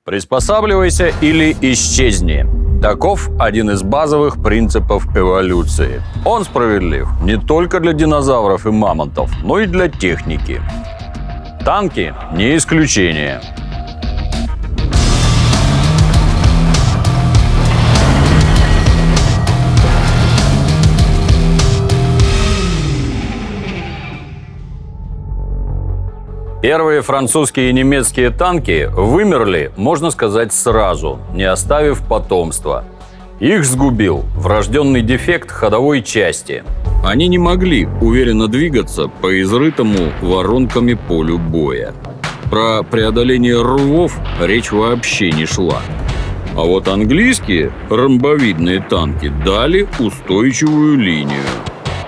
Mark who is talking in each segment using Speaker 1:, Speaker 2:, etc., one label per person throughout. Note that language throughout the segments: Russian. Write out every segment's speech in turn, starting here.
Speaker 1: Приспосабливайся или исчезни. Таков один из базовых принципов эволюции. Он справедлив не только для динозавров и мамонтов, но и для техники. Танки не исключение. Первые французские и немецкие танки вымерли, можно сказать, сразу, не оставив потомства. Их сгубил врожденный дефект ходовой части. Они не могли уверенно двигаться по изрытому воронками полю боя. Про преодоление рвов речь вообще не шла. А вот английские ромбовидные танки дали устойчивую линию.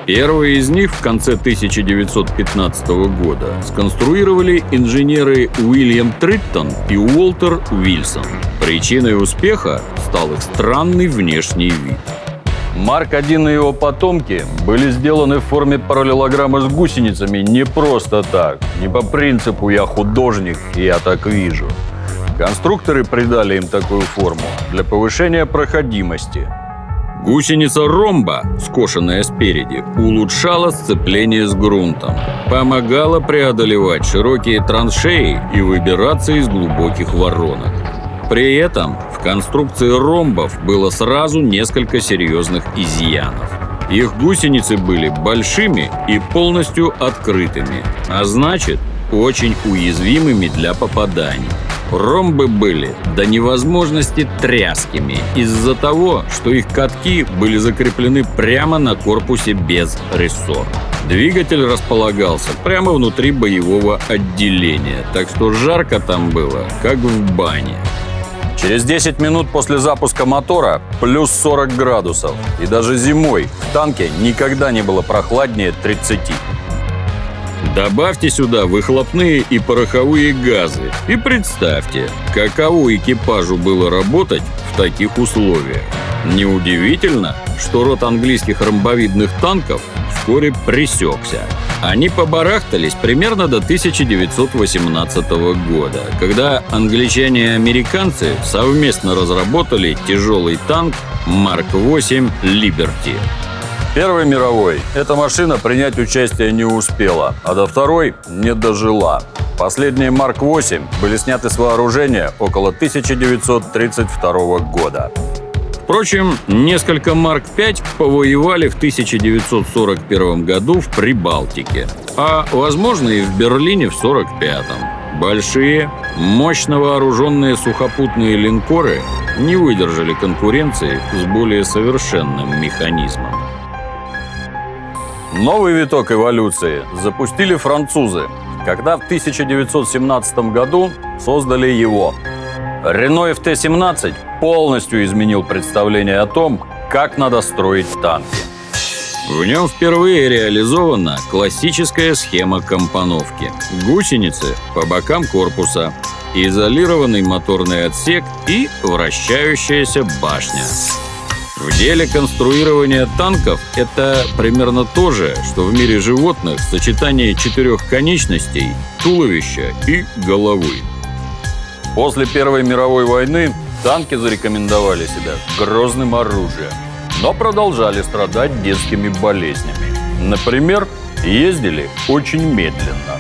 Speaker 1: Первые из них в конце 1915 года сконструировали инженеры Уильям Триттон и Уолтер Уилсон. Причиной успеха стал их странный внешний вид. Марк-1 и его потомки были сделаны в форме параллелограмма с гусеницами не просто так, не по принципу «я художник, и я так вижу». Конструкторы придали им такую форму для повышения проходимости. Гусеница ромба, скошенная спереди, улучшала сцепление с грунтом, помогала преодолевать широкие траншеи и выбираться из глубоких воронок. При этом в конструкции ромбов было сразу несколько серьезных изъянов. Их гусеницы были большими и полностью открытыми, а значит, очень уязвимыми для попаданий. Ромбы были до невозможности тряскими из-за того, что их катки были закреплены прямо на корпусе без рессор. Двигатель располагался прямо внутри боевого отделения, так что жарко там было, как в бане. Через 10 минут после запуска мотора плюс 40 градусов. И даже зимой в танке никогда не было прохладнее 30. Добавьте сюда выхлопные и пороховые газы и представьте, каково экипажу было работать в таких условиях. Неудивительно, что род английских ромбовидных танков вскоре пресекся. Они побарахтались примерно до 1918 года, когда англичане и американцы совместно разработали тяжелый танк Марк-8 «Либерти». В Первой мировой эта машина принять участие не успела, а до Второй не дожила. Последние Марк-8 были сняты с вооружения около 1932 года. Впрочем, несколько Марк-5 повоевали в 1941 году в Прибалтике, а, возможно, и в Берлине в 1945. Большие, мощно вооруженные сухопутные линкоры не выдержали конкуренции с более совершенным механизмом. Новый виток эволюции запустили французы, когда в 1917 году создали его. Renault FT-17 полностью изменил представление о том, как надо строить танки. В нем впервые реализована классическая схема компоновки. Гусеницы по бокам корпуса, изолированный моторный отсек и вращающаяся башня. В деле конструирования танков это примерно то же, что в мире животных сочетание 4 конечностей, туловища и головы. После Первой мировой войны танки зарекомендовали себя грозным оружием, но продолжали страдать детскими болезнями. Например, ездили очень медленно.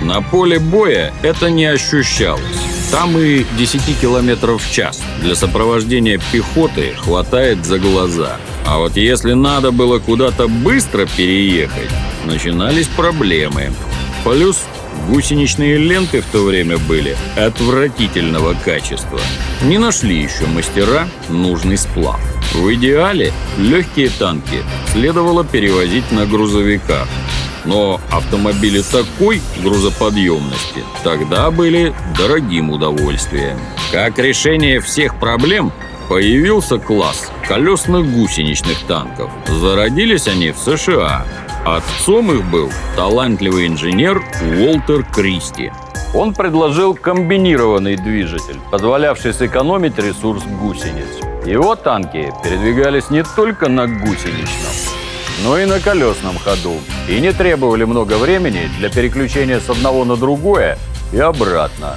Speaker 1: На поле боя это не ощущалось. Там и 10 км в час для сопровождения пехоты хватает за глаза. А вот если надо было куда-то быстро переехать, начинались проблемы. Плюс гусеничные ленты в то время были отвратительного качества. Не нашли еще мастера нужный сплав. В идеале легкие танки следовало перевозить на грузовиках. Но автомобили такой грузоподъемности тогда были дорогим удовольствием. Как решение всех проблем появился класс колесно-гусеничных танков. Зародились они в США. Отцом их был талантливый инженер Уолтер Кристи. Он предложил комбинированный движитель, позволявший сэкономить ресурс гусениц. Его танки передвигались не только на гусеничном, но и на колесном ходу, и не требовали много времени для переключения с одного на другое и обратно.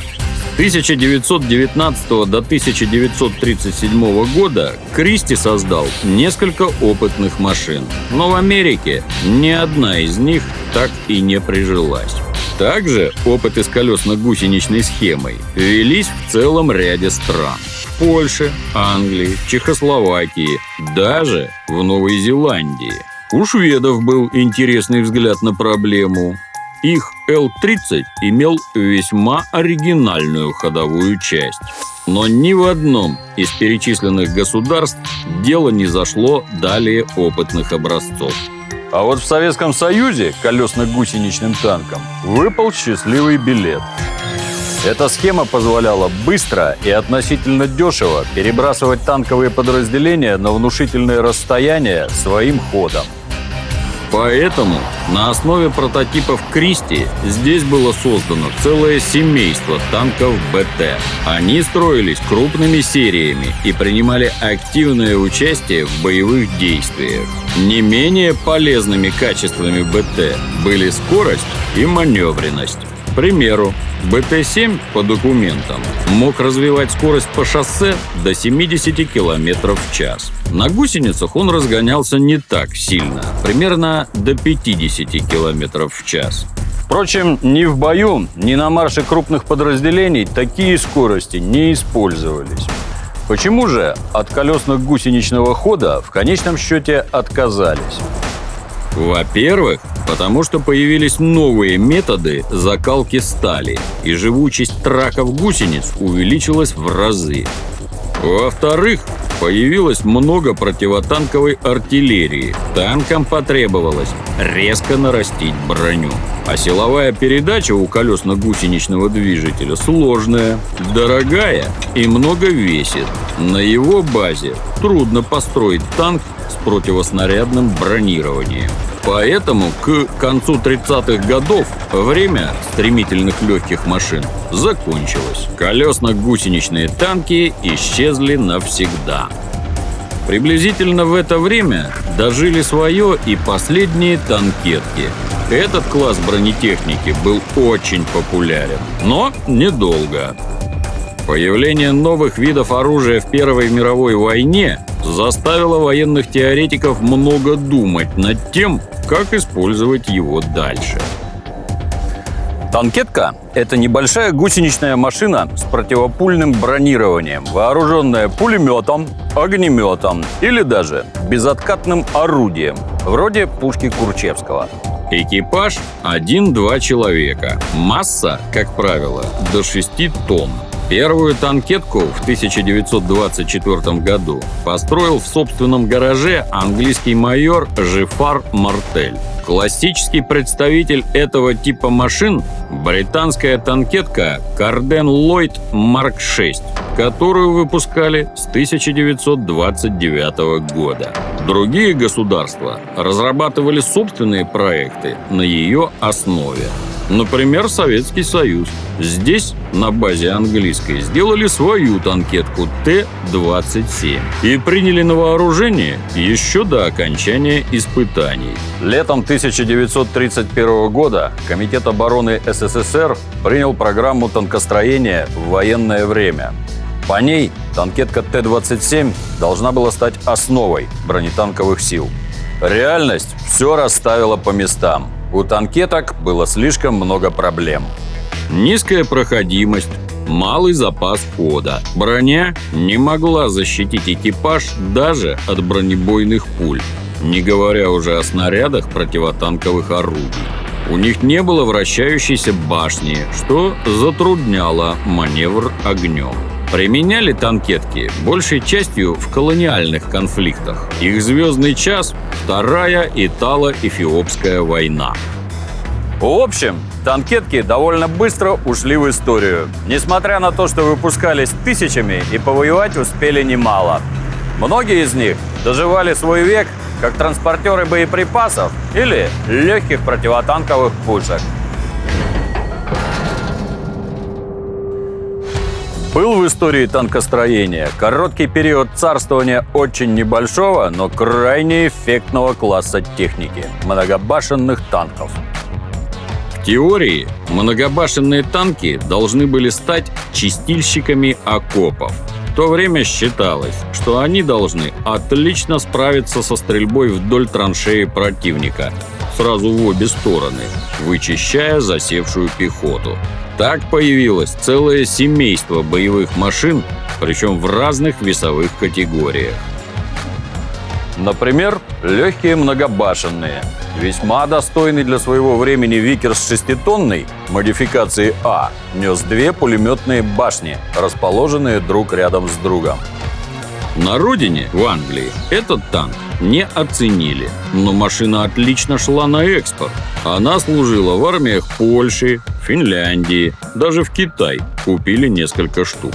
Speaker 1: С 1919 до 1937 года Кристи создал несколько опытных машин, но в Америке ни одна из них так и не прижилась. Также опыты с колесно-гусеничной схемой велись в целом ряде стран. В Польше, Англии, Чехословакии, даже в Новой Зеландии. У шведов был интересный взгляд на проблему. Их Л-30 имел весьма оригинальную ходовую часть. Но ни в одном из перечисленных государств дело не зашло далее опытных образцов. А вот в Советском Союзе колесно-гусеничным танкам выпал счастливый билет. Эта схема позволяла быстро и относительно дешево перебрасывать танковые подразделения на внушительные расстояния своим ходом. Поэтому на основе прототипов Кристи здесь было создано целое семейство танков БТ. Они строились крупными сериями и принимали активное участие в боевых действиях. Не менее полезными качествами БТ были скорость и маневренность. К примеру, БТ-7 по документам мог развивать скорость по шоссе до 70 км в час. На гусеницах он разгонялся не так сильно, примерно до 50 км в час. Впрочем, ни в бою, ни на марше крупных подразделений такие скорости не использовались. Почему же от колесно-гусеничного хода в конечном счете отказались? Во-первых, потому что появились новые методы закалки стали, и живучесть траков гусениц увеличилась в разы. Во-вторых, появилось много противотанковой артиллерии. Танкам потребовалось резко нарастить броню. А силовая передача у колесно-гусеничного движителя сложная, дорогая и много весит. На его базе трудно построить танк с противоснарядным бронированием. Поэтому к концу 30-х годов время стремительных легких машин закончилось. Колесно-гусеничные танки исчезли навсегда. Приблизительно в это время дожили свое и последние танкетки. Этот класс бронетехники был очень популярен, но недолго. Появление новых видов оружия в Первой мировой войне заставило военных теоретиков много думать над тем, как использовать его дальше. Танкетка – это небольшая гусеничная машина с противопульным бронированием, вооруженная пулеметом, огнеметом или даже безоткатным орудием, вроде пушки Курчевского. Экипаж – 1-2 человека. Масса, как правило, до 6 тонн. Первую танкетку в 1924 году построил в собственном гараже английский майор Жифар Мартель. Классический представитель этого типа машин – британская танкетка Карден Ллойд Марк 6, которую выпускали с 1929 года. Другие государства разрабатывали собственные проекты на ее основе. Например, Советский Союз. Здесь, на базе английской, сделали свою танкетку Т-27 и приняли на вооружение еще до окончания испытаний. Летом 1931 года Комитет обороны СССР принял программу танкостроения в военное время. По ней танкетка Т-27 должна была стать основой бронетанковых сил. Реальность все расставила по местам. У танкеток было слишком много проблем. Низкая проходимость, малый запас хода. Броня не могла защитить экипаж даже от бронебойных пуль, не говоря уже о снарядах противотанковых орудий. У них не было вращающейся башни, что затрудняло маневр огнем. Применяли танкетки большей частью в колониальных конфликтах. Их звездный час – Вторая Итало-Эфиопская война. В общем, танкетки довольно быстро ушли в историю. Несмотря на то, что выпускались тысячами и повоевать успели немало. Многие из них доживали свой век как транспортеры боеприпасов или легких противотанковых пушек. Был в истории танкостроения короткий период царствования очень небольшого, но крайне эффектного класса техники – многобашенных танков. В теории многобашенные танки должны были стать чистильщиками окопов. В то время считалось, что они должны отлично справиться со стрельбой вдоль траншеи противника, сразу в обе стороны, вычищая засевшую пехоту. Так появилось целое семейство боевых машин, причем в разных весовых категориях. Например, легкие многобашенные. Весьма достойный для своего времени Викерс 6-тонный модификации А нес 2 пулеметные башни, расположенные друг рядом с другом. На родине, в Англии, этот танк не оценили, но машина отлично шла на экспорт. Она служила в армиях Польши, Финляндии, даже в Китай купили несколько штук.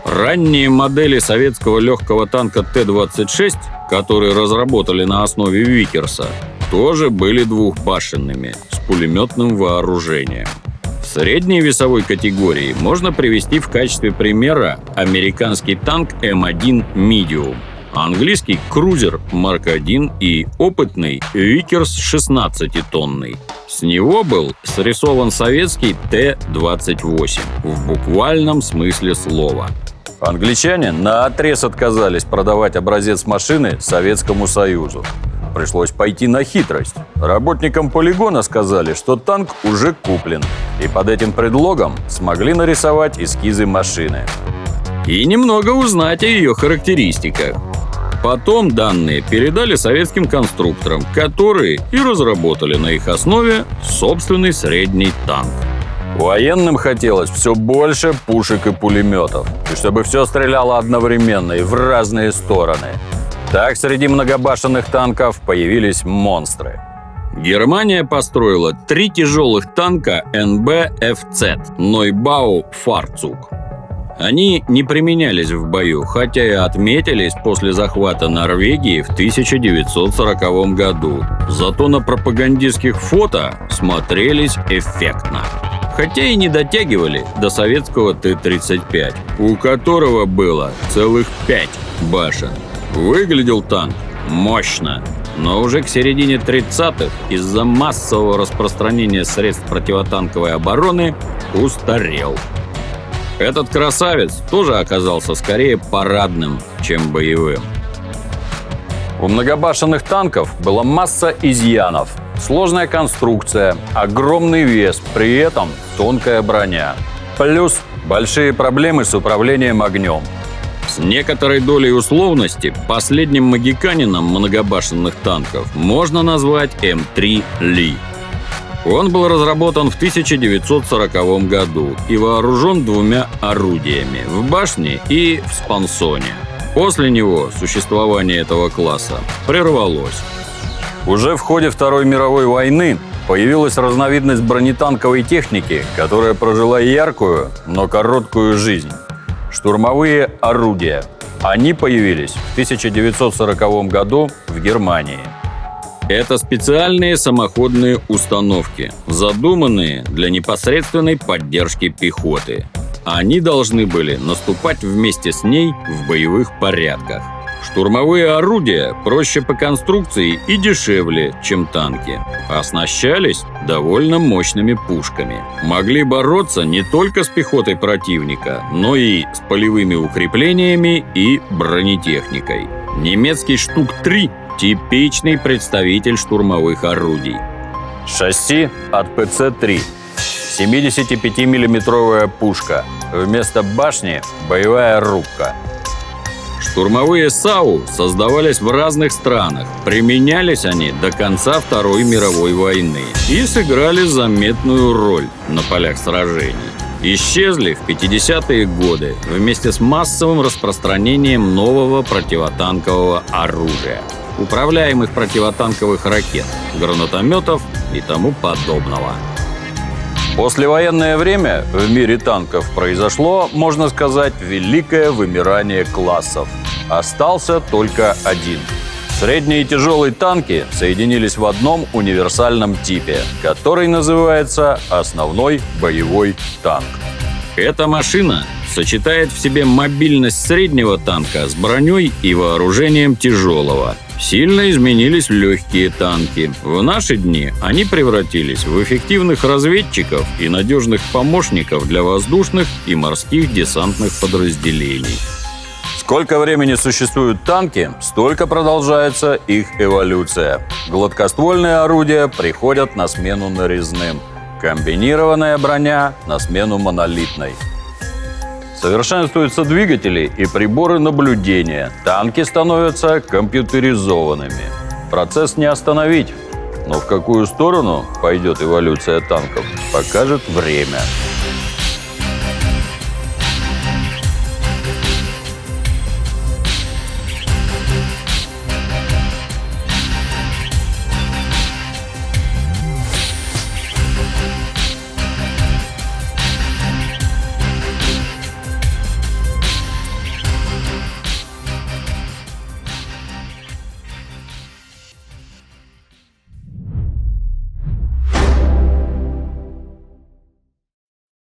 Speaker 1: Ранние модели советского легкого танка Т-26, которые разработали на основе Викерса, тоже были двухбашенными, с пулеметным вооружением. В средней весовой категории можно привести в качестве примера американский танк М1 Medium, английский крузер Марк-1 и опытный Викерс 16-тонный. С него был срисован советский Т-28 в буквальном смысле слова. Англичане наотрез отказались продавать образец машины Советскому Союзу. Пришлось пойти на хитрость. Работникам полигона сказали, что танк уже куплен, и под этим предлогом смогли нарисовать эскизы машины. И немного узнать о ее характеристиках. Потом данные передали советским конструкторам, которые и разработали на их основе собственный средний танк. Военным хотелось все больше пушек и пулеметов, и чтобы все стреляло одновременно и в разные стороны. Так среди многобашенных танков появились монстры. Германия построила 3 тяжелых танка НБ-ФЦ Neubau Fahrzeug. Они не применялись в бою, хотя и отметились после захвата Норвегии в 1940 году. Зато на пропагандистских фото смотрелись эффектно. Хотя и не дотягивали до советского Т-35, у которого было целых 5 башен. Выглядел танк мощно, но уже к середине 30-х из-за массового распространения средств противотанковой обороны устарел. Этот красавец тоже оказался скорее парадным, чем боевым. У многобашенных танков была масса изъянов. Сложная конструкция, огромный вес, при этом тонкая броня. Плюс большие проблемы с управлением огнем. С некоторой долей условности последним магиканином многобашенных танков можно назвать М3 Ли. Он был разработан в 1940 году и вооружен 2 орудиями – в башне и в спансоне. После него существование этого класса прервалось. Уже в ходе Второй мировой войны появилась разновидность бронетанковой техники, которая прожила яркую, но короткую жизнь – штурмовые орудия. Они появились в 1940 году в Германии. Это специальные самоходные установки, задуманные для непосредственной поддержки пехоты. Они должны были наступать вместе с ней в боевых порядках. Штурмовые орудия проще по конструкции и дешевле, чем танки. Оснащались довольно мощными пушками. Могли бороться не только с пехотой противника, но и с полевыми укреплениями и бронетехникой. Немецкий Штук-3 – типичный представитель штурмовых орудий. Шасси от ПЦ-3. 75-миллиметровая пушка. Вместо башни – боевая рубка. Штурмовые САУ создавались в разных странах. Применялись они до конца Второй мировой войны и сыграли заметную роль на полях сражений. Исчезли в 50-е годы вместе с массовым распространением нового противотанкового оружия, управляемых противотанковых ракет, гранатометов и тому подобного. Послевоенное время в мире танков произошло, можно сказать, великое вымирание классов. Остался только один. Средние и тяжелые танки соединились в одном универсальном типе, который называется основной боевой танк. Эта машина сочетает в себе мобильность среднего танка с броней и вооружением тяжелого. Сильно изменились легкие танки. В наши дни они превратились в эффективных разведчиков и надежных помощников для воздушных и морских десантных подразделений. Сколько времени существуют танки, столько продолжается их эволюция. Гладкоствольные орудия приходят на смену нарезным. Комбинированная броня на смену монолитной. Совершенствуются двигатели и приборы наблюдения. Танки становятся компьютеризованными. Процесс не остановить. Но в какую сторону пойдет эволюция танков, покажет время.